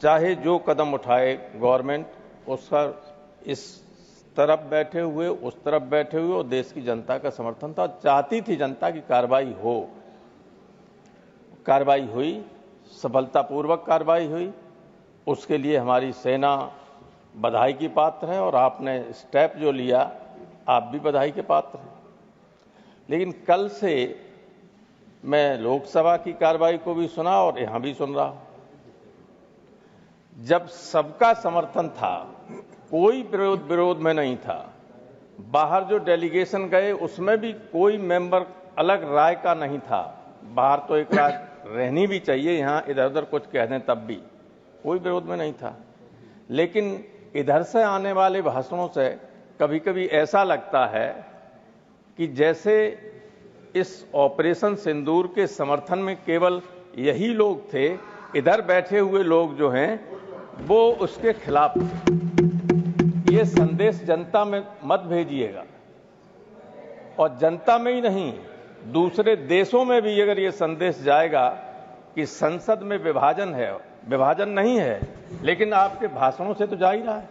चाहे जो कदम उठाए गवर्नमेंट, उसका इस तरफ बैठे हुए, उस तरफ बैठे हुए, और देश की जनता का समर्थन था। चाहती थी जनता की कार्रवाई हो। कार्रवाई हुई, सफलतापूर्वक कार्रवाई हुई। उसके लिए हमारी सेना बधाई की पात्र है, और आपने स्टेप जो लिया, आप भी बधाई के पात्र हैं। लेकिन कल से मैं लोकसभा की कार्रवाई को भी सुना और यहां भी सुन रहा हूं। जब सबका समर्थन था, कोई विरोध में नहीं था, बाहर जो डेलीगेशन गए उसमें भी कोई मेंबर अलग राय का नहीं था। बाहर तो एक राय रहनी भी चाहिए, यहां इधर उधर कुछ कह दें तब भी कोई विरोध में नहीं था। लेकिन इधर से आने वाले भाषणों से कभी कभी ऐसा लगता है कि जैसे इस ऑपरेशन सिंदूर के समर्थन में केवल यही लोग थे, इधर बैठे हुए लोग जो हैं वो उसके खिलाफ थे। ये संदेश जनता में मत भेजिएगा, और जनता में ही नहीं, दूसरे देशों में भी अगर ये संदेश जाएगा कि संसद में विभाजन है, विभाजन नहीं है, लेकिन आपके भाषणों से तो जा ही रहा है।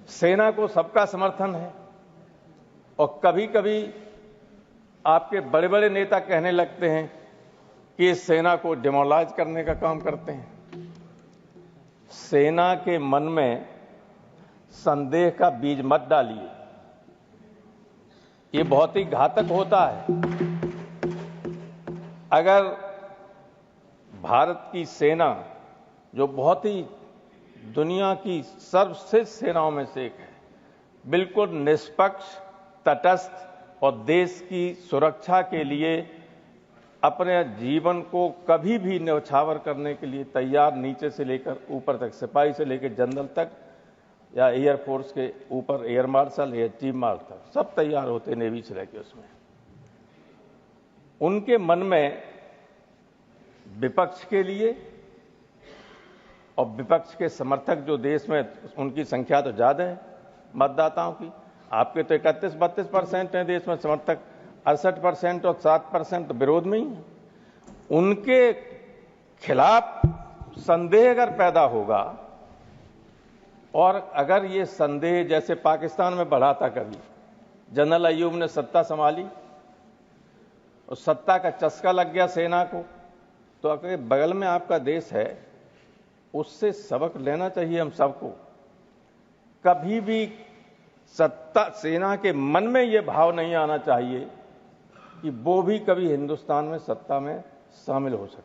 सेना को सबका समर्थन है, और कभी कभी आपके बड़े बड़े नेता कहने लगते हैं कि इस सेना को डिमोलाइज करने का काम करते हैं। सेना के मन में संदेह का बीज मत डालिए, ये बहुत ही घातक होता है। अगर भारत की सेना, जो बहुत ही दुनिया की सर्वश्रेष्ठ सेनाओं में से एक है, बिल्कुल निष्पक्ष, तटस्थ और देश की सुरक्षा के लिए अपने जीवन को कभी भी न्यौछावर करने के लिए तैयार, नीचे से लेकर ऊपर तक, सिपाही से लेकर जनरल तक, या एयरफोर्स के ऊपर एयर मार्शल या चीफ मार्शल, सब तैयार होते नेवी से लेकर उसमें। उनके मन में विपक्ष के लिए और विपक्ष के समर्थक जो देश में, उनकी संख्या तो ज्यादा है मतदाताओं की। आपके तो 31-32% हैं देश में समर्थक, 68% और 7% विरोध में ही है। उनके खिलाफ संदेह अगर पैदा होगा, और अगर ये संदेह जैसे पाकिस्तान में बढ़ा था, कभी जनरल अय्यूब ने सत्ता संभाली और सत्ता का चस्का लग गया सेना को, तो अगर बगल में आपका देश है, उससे सबक लेना चाहिए हम सबको। कभी भी सेना के मन में यह भाव नहीं आना चाहिए कि वो भी कभी हिंदुस्तान में सत्ता में शामिल हो सकते।